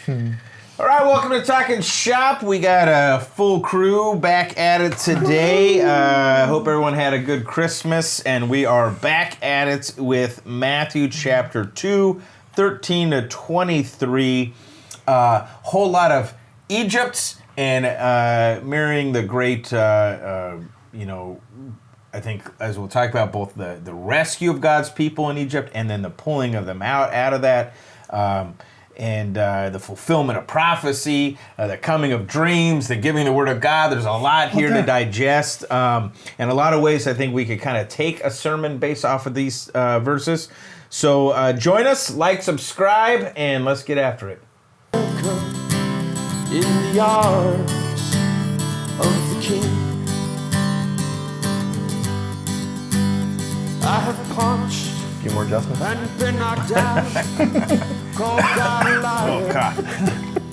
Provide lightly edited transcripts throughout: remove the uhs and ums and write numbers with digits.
All right, welcome to Talking Shop. We got a full crew back at it today. Hope everyone had a good Christmas, and we are back at it with Matthew chapter 2, 13 to 23. Whole lot of Egypt and mirroring the great, I think, as we'll talk about, both the rescue of God's people in Egypt and then the pulling of them out of that. And the fulfillment of prophecy, the coming of dreams, the giving the word of God. There's a lot here to digest. And a lot of ways I think we could kind of take a sermon based off of these verses. So join us, like, subscribe, and let's get after it. In the arms of the King, I have punched A few more adjustments. and been knocked down, called God a liar, Oh, God.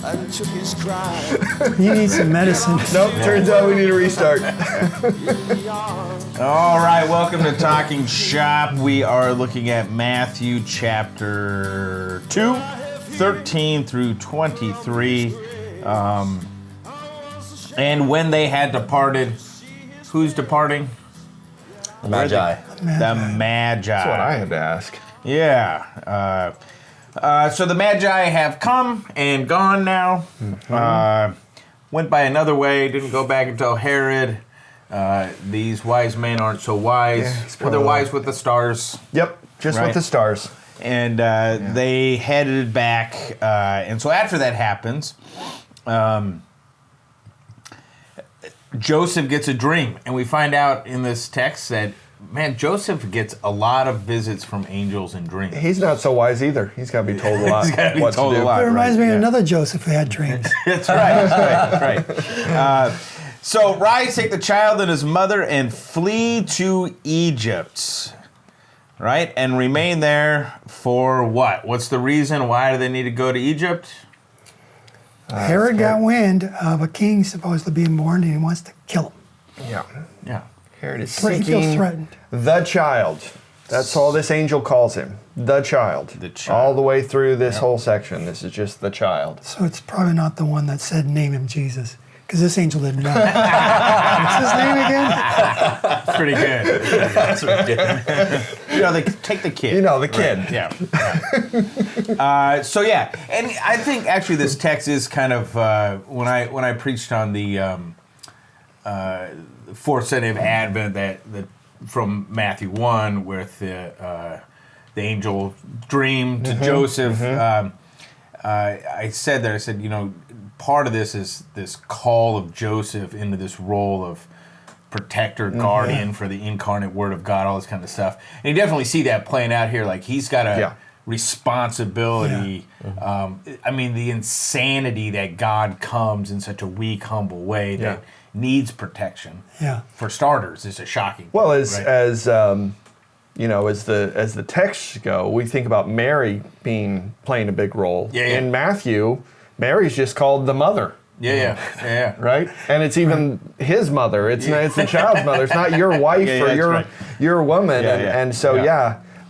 and took his cry. You need some medicine. Nope, turns out we need a restart. In the arms All right, welcome to Talking Shop. We are looking at Matthew chapter 2, 13 through 23. And when they had departed, who's departing? The Magi. The Magi. That's what I had to ask. Yeah. So the Magi have come and gone now. Went by another way, didn't go back until Herod. These wise men aren't so wise. Yeah, Well, they're wise with the stars. Yep, just Right. with the stars. And they headed back. And so after that happens, Joseph gets a dream. And we find out in this text that, man, Joseph gets a lot of visits from angels in dreams. He's not so wise either. He's got to be told a lot. He's gotta be what told to a do. lot. It reminds me of Yeah. another Joseph who had dreams. That's right. So rise, take the child and his mother and flee to Egypt. Right? And remain there for what? What's the reason? Why do they need to go to Egypt? Herod got wind of a king supposed to be born, and he wants to kill him. Yeah. Yeah. Herod is He feels seeking threatened. the child. That's all this angel calls him. The child. The child. All the way through this whole section. This is just the child. So it's probably not the one that said name him Jesus, because this angel didn't know. What's his name again? That's pretty good. That's pretty good. They take the kid. the kid. Right. Yeah. And I think actually this text is kind of when I preached on the fourth Sunday of Advent that from Matthew 1 with the angel dream to Joseph. I said part of this is this call of Joseph into this role of protector, guardian for the incarnate Word of God, all this kind of stuff. And you definitely see that playing out here. Like he's got a responsibility. The insanity that God comes in such a weak, humble way that needs protection. Yeah. For starters, is a shocking. Well, as right? as the texts go, we think about Mary playing a big role. Yeah, yeah. In Matthew, Mary's just called the mother. Yeah. Right? And it's even his mother. It's the child's mother. It's not your wife or your woman.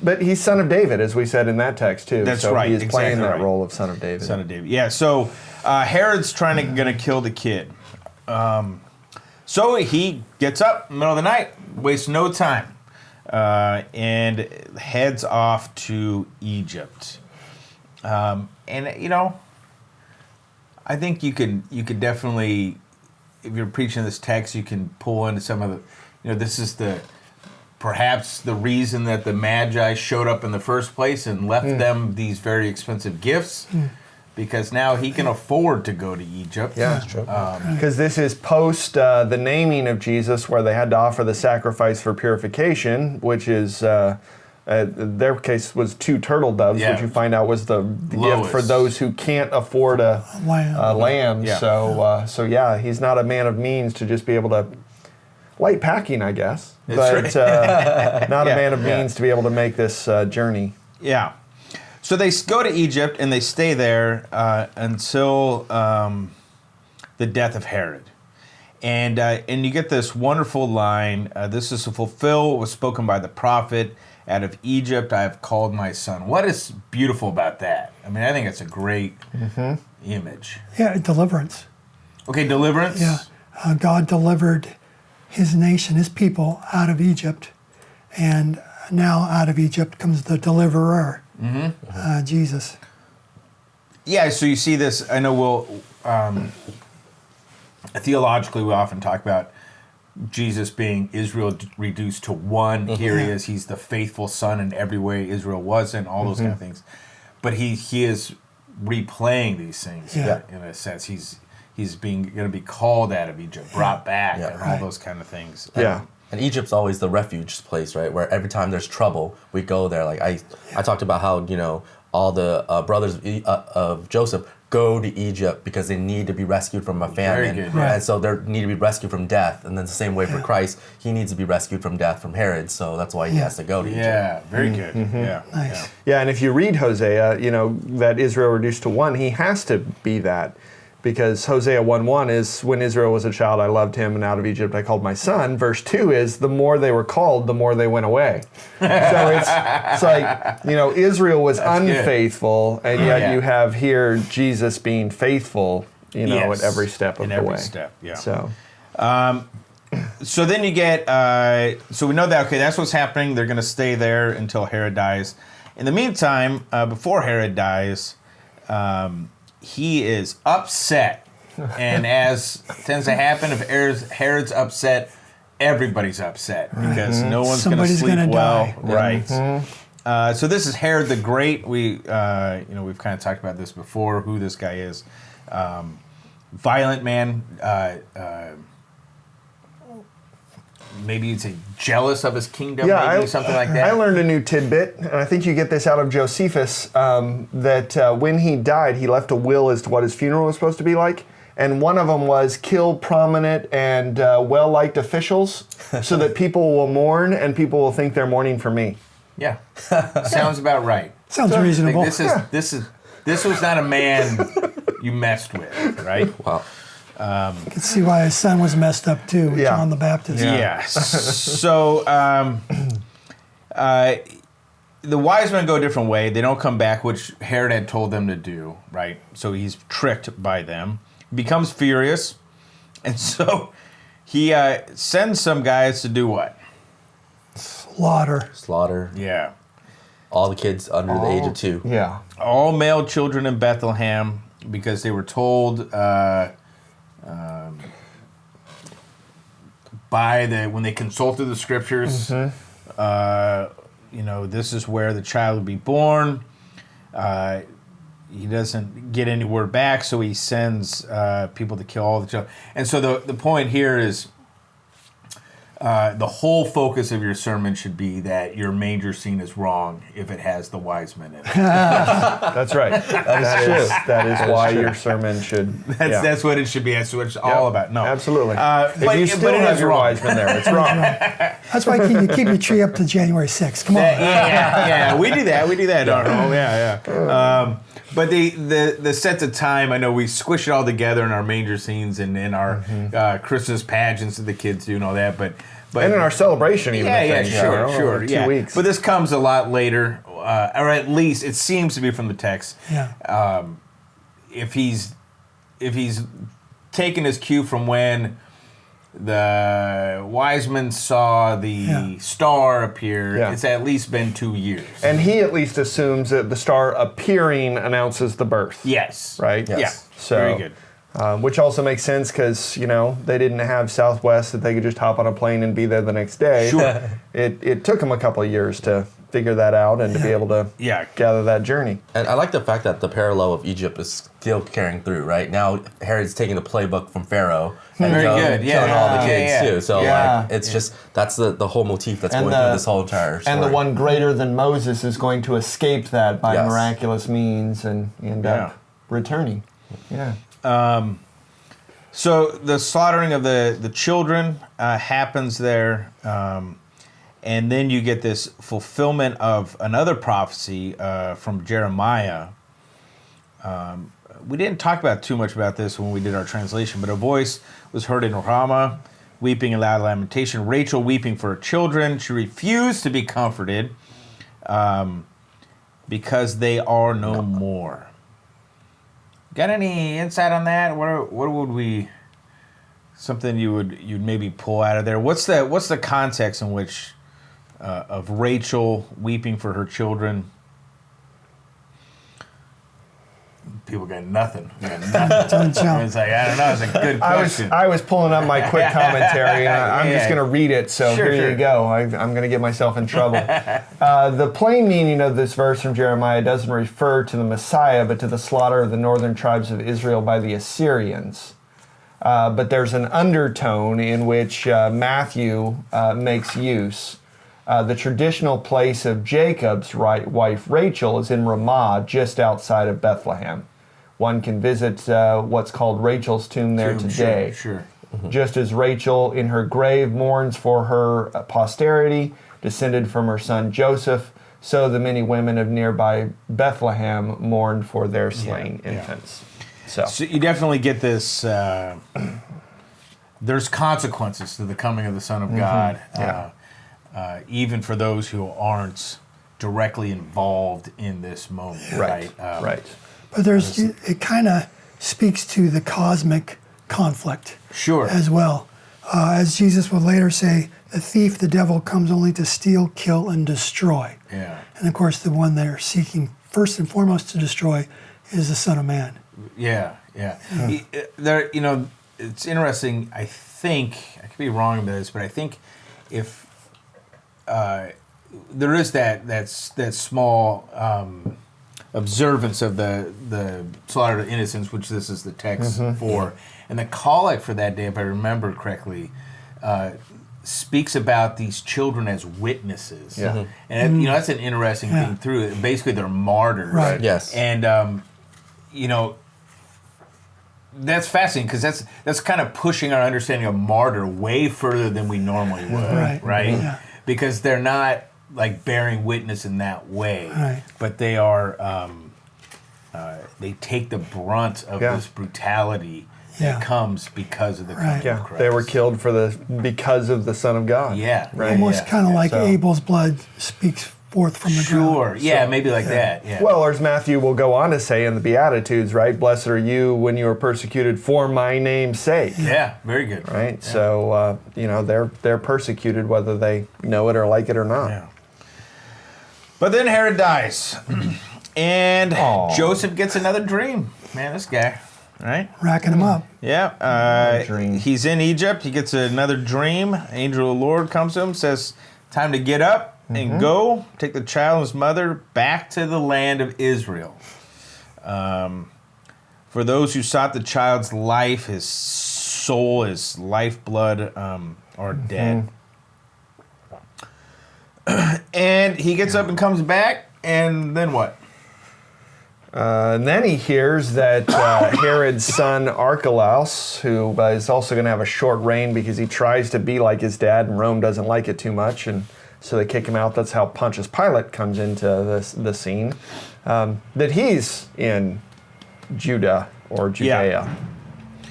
But he's son of David, as we said in that text too. That's so right. He is playing that Exactly right. role of son of David. Son of David. Yeah. So Herod's going to kill the kid. So he gets up in the middle of the night, wastes no time, and heads off to Egypt. I think you could definitely, if you're preaching this text, you can pull into some of the, this is perhaps the reason that the Magi showed up in the first place and left them these very expensive gifts, because now he can afford to go to Egypt. Yeah, that's true. Because this is post the naming of Jesus, where they had to offer the sacrifice for purification, which is their case was 2 turtle doves, which you find out was the gift for those who can't afford a lamb. Yeah. So he's not a man of means to just be able to light packing, I guess, That's but not a man of means to be able to make this journey. Yeah. So they go to Egypt and they stay there until the death of Herod. And you get this wonderful line, this is to fulfill what was spoken by the prophet, out of Egypt I have called my son. What is beautiful about that? I mean, I think it's a great image. Yeah, deliverance. Okay, deliverance. Yeah, God delivered his nation, his people, out of Egypt, and now out of Egypt comes the deliverer, Jesus. Yeah, so you see this. I know we'll theologically we often talk about Jesus being Israel reduced to one. Here he is. He's the faithful son in every way Israel wasn't. All those kind of things. But he is replaying these things in a sense. He's going to be called out of Egypt, brought back, and all those kind of things. And Egypt's always the refuge place, right? Where every time there's trouble, we go there. Like I talked about how all the brothers of Joseph go to Egypt because they need to be rescued from a famine. Very good, And so they need to be rescued from death. And then the same way for Christ, he needs to be rescued from death from Herod. So that's why he has to go to Egypt. Yeah, very good. Yeah, Nice. Yeah, and if you read Hosea, that Israel reduced to one, he has to be that. Because Hosea 1:1 is, when Israel was a child, I loved him, and out of Egypt I called my son. Verse 2 is, the more they were called, the more they went away. So it's like, Israel was unfaithful, and yet you have here Jesus being faithful, at every step of the way. Every step, yeah. So then you get, so we know that, okay, that's what's happening. They're going to stay there until Herod dies. In the meantime, before Herod dies, he is upset. And as tends to happen, if Herod's upset, everybody's upset because no one's going to Somebody's sleep gonna well. die. Right. So this is Herod the Great. We've kind of talked about this before, who this guy is. Violent man. Maybe you'd say jealous of his kingdom, maybe something like that. I learned a new tidbit, and I think you get this out of Josephus, that when he died, he left a will as to what his funeral was supposed to be like. And one of them was kill prominent and well-liked officials so that people will mourn and people will think they're mourning for me. Yeah. Sounds about right. Sounds reasonable. This was not a man you messed with, right? Wow. You can see why his son was messed up too, with John the Baptist. Yeah. So the wise men go a different way. They don't come back, which Herod had told them to do, right? So he's tricked by them. He becomes furious. And so he sends some guys to do what? Slaughter. Yeah. All the kids under the age of 2. Yeah. All male children in Bethlehem because they were told... when they consulted the scriptures, this is where the child will be born. He doesn't get any word back, so he sends people to kill all the children. And so the point here is the whole focus of your sermon should be that your manger scene is wrong if it has the wise men in it. That's right. That is why your sermon should... That's what it should be. That's what it's all about. No. Absolutely. But you still have your wise men there, it's wrong. That's why you keep your tree up to January 6th. Come on. Yeah, we do that. We do that. Yeah. But the sets of time, I know we squish it all together in our manger scenes and in our Christmas pageants that the kids do and all that. But and in our celebration, even. Sure. 2 weeks. But this comes a lot later, or at least it seems to be from the text. Yeah. If he's taken his cue from when the wise men saw the star appear, it's at least been 2 years. And he at least assumes that the star appearing announces the birth. Yes. Right? Yes. Yeah. So, very good. Which also makes sense because, they didn't have Southwest that they could just hop on a plane and be there the next day. Sure. It took them a couple of years to figure that out and to be able to gather that journey. And I like the fact that the parallel of Egypt is still carrying through, right? Now Herod's taking the playbook from Pharaoh and killing all the kids too. So it's just, that's the whole motif that's going through this whole entire story. And the one greater than Moses is going to escape that by miraculous means and end up returning. Yeah. So the slaughtering of the children happens there, and then you get this fulfillment of another prophecy from Jeremiah. We didn't talk about too much about this when we did our translation, but a voice was heard in Ramah, weeping in loud lamentation. Rachel weeping for her children. She refused to be comforted because they are no more. Got any insight on that? What would we? Something you'd maybe pull out of there? What's the context in which of Rachel weeping for her children? People got nothing. It's like, I don't know. It's a good question. I was pulling up my quick commentary, and I'm just going to read it. So Sure. you go. I'm going to get myself in trouble. The plain meaning of this verse from Jeremiah doesn't refer to the Messiah, but to the slaughter of the northern tribes of Israel by the Assyrians. But there's an undertone in which Matthew makes use. The traditional place of Jacob's wife Rachel is in Ramah, just outside of Bethlehem. One can visit what's called Rachel's tomb there today. Sure. Mm-hmm. Just as Rachel in her grave mourns for her posterity, descended from her son Joseph, so the many women of nearby Bethlehem mourned for their slain infants. So you definitely get this. There's consequences to the coming of the Son of God. Even for those who aren't directly involved in this moment, right? Right. But it kind of speaks to the cosmic conflict Sure. as well. As Jesus would later say, the thief, the devil, comes only to steal, kill, and destroy. Yeah. And of course, the one they're seeking first and foremost to destroy is the Son of Man. Yeah. There, it's interesting. I think I could be wrong about this, but I think if there is that small observance of the slaughter of innocents, which this is the text for, and the collect for that day, if I remember correctly, speaks about these children as witnesses. Yeah. And that's an interesting thing through it. Basically, they're martyrs. Right. Yes. And that's fascinating because that's kind of pushing our understanding of martyr way further than we normally would, right? Yeah. Because they're not like bearing witness in that way, Right. but they are. They take the brunt of this brutality that comes because of the coming of Christ. They were killed because of the Son of God. Yeah, Right. Almost kind of like Abel's blood speaks forth from the ground. Sure, maybe like that. Yeah. Well, as Matthew will go on to say in the Beatitudes, right? Blessed are you when you are persecuted for my name's sake. Yeah, very good. Right? Yeah. So, they're persecuted whether they know it or like it or not. Yeah. But then Herod dies. And Joseph gets another dream. Man, this guy, right? Racking them up. Yeah. Dream. He's in Egypt. He gets another dream. Angel of the Lord comes to him, says, time to get up and go. Take the child and his mother back to the land of Israel. For those who sought the child's life, his soul, his lifeblood are dead. And he gets up and comes back, and then what? And then he hears that Herod's son Archelaus, who is also going to have a short reign because he tries to be like his dad, and Rome doesn't like it too much, and so they kick him out. That's how Pontius Pilate comes into the scene. That he's in Judah or Judea,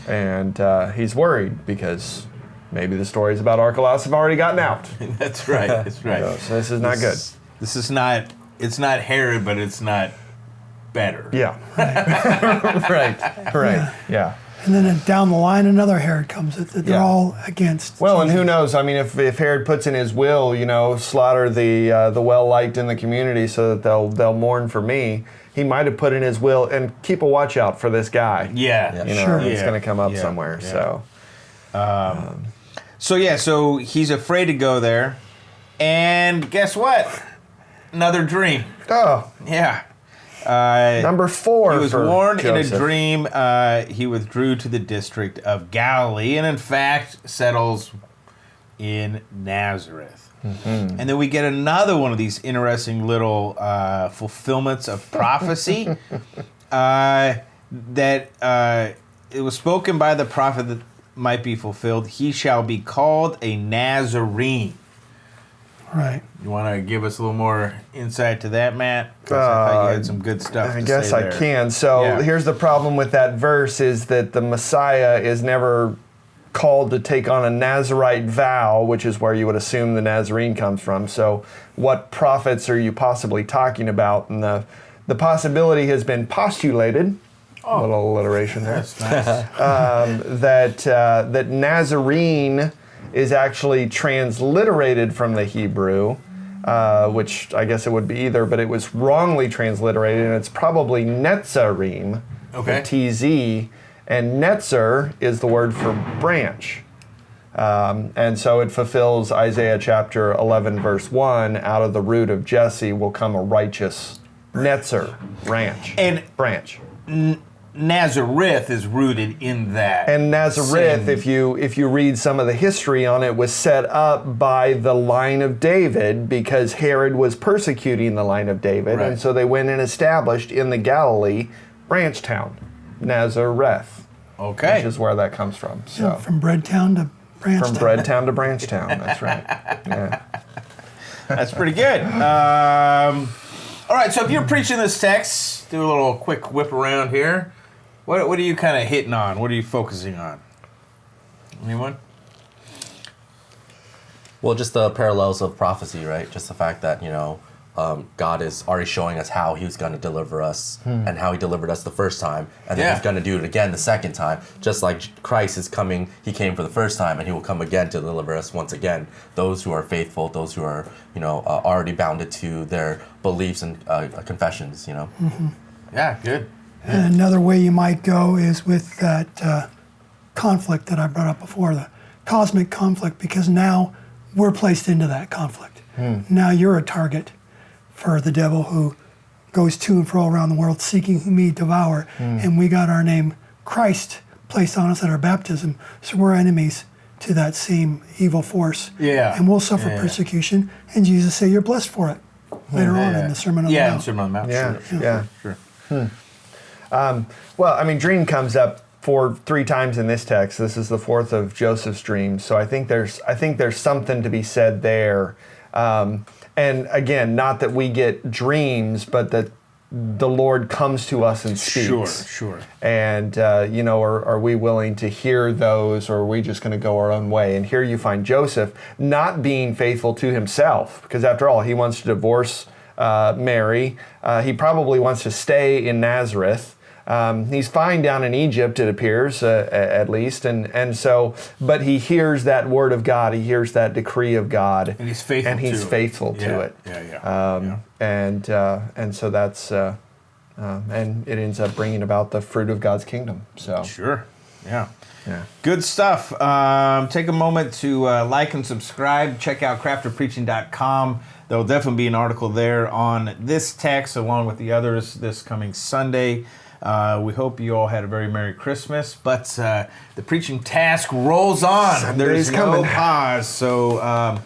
and he's worried because maybe the stories about Archelaus have already gotten out. That's right. That's right. So this is not good. This is not. It's not Herod, but it's not better. Yeah. Right. Yeah. And then down the line, another Herod comes that they're all against. Well, and Jesus. who knows? I mean, if Herod puts in his will, slaughter the well-liked in the community so that they'll mourn for me, he might have put in his will and keep a watch out for this guy. Yeah. Sure. It's going to come up somewhere. Yeah. So. So he's afraid to go there, and guess what? Another dream. Oh. Yeah. Number 4. He was for warned Joseph. in a dream. He withdrew to the district of Galilee, and in fact settles in Nazareth. And then we get another one of these interesting little fulfillments of prophecy that it was spoken by the prophet that might be fulfilled. He shall be called a Nazarene. Right. You want to give us a little more insight to that, Matt? 'Cause I thought you had some good stuff I to guess say I there. can. So here's the problem with that verse is that the Messiah is never called to take on a Nazirite vow, which is where you would assume the Nazarene comes from. So what prophets are you possibly talking about? And the possibility has been postulated, a little alliteration there, That's nice. that Nazarene is actually transliterated from the Hebrew, which I guess it would be either, but it was wrongly transliterated, and it's probably Netzarim, Okay. TZ, and Netzer is the word for branch. And so it fulfills Isaiah chapter 11, verse 1, out of the root of Jesse will come a righteous Netzer, branch. Nazareth is rooted in that. And Nazareth, if you read some of the history on it, was set up by the line of David because Herod was persecuting the line of David, Right. and so they went and established in the Galilee branch town, Nazareth, Okay. which is where that comes from. So From Breadtown to Branchtown. from Breadtown to Branchtown, that's right. Yeah. That's pretty good. All right, so if you're preaching this text, do a little quick whip around here. What are you kind of hitting on? What are you focusing on? Anyone? Well, just the parallels of prophecy, right? Just the fact that, God is already showing us how He's going to deliver us and how He delivered us the first time. And then Yeah. He's going to do it again the second time. Just like Christ is coming, He came for the first time and He will come again to deliver us once again. Those who are faithful, those who are, already bounded to their beliefs and confessions, Yeah, good. And another way you might go is with that conflict that I brought up before, the cosmic conflict, because now we're placed into that conflict. Now you're a target for the devil who goes to and fro around the world seeking whom he devour. And we got our name Christ placed on us at our baptism, so we're enemies to that same evil force. Yeah. And we'll suffer Yeah. persecution, and Jesus say you're blessed for it later on in the Sermon on the Yeah, in Mount. Sermon on the Mount. Yeah, Sure. yeah. Sure. Well, I mean, dream comes up three times in this text. This is the fourth of Joseph's dreams. So I think there's something to be said there. And again, not that we get dreams, but that the Lord comes to us and speaks. Sure. And, are we willing to hear those, or are we just going to go our own way? And here you find Joseph not being faithful to himself, because after all, he wants to divorce Mary. He probably wants to stay in Nazareth. He's fine down in Egypt, it appears, at least, and so, but he hears that word of God, he hears that decree of God, And he's faithful to it. Yeah. And so that's, and it ends up bringing about the fruit of God's kingdom. So Sure. Yeah. yeah. Good stuff. Take a moment to like and subscribe. Check out crafterpreaching.com. There'll definitely be an article there on this text along with the others this coming Sunday. We hope you all had a very Merry Christmas, but the preaching task rolls on. Sunday's There's no coming. pause. So,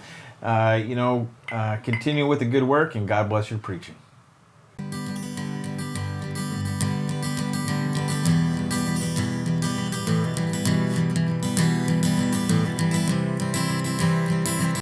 continue with the good work, and God bless your preaching.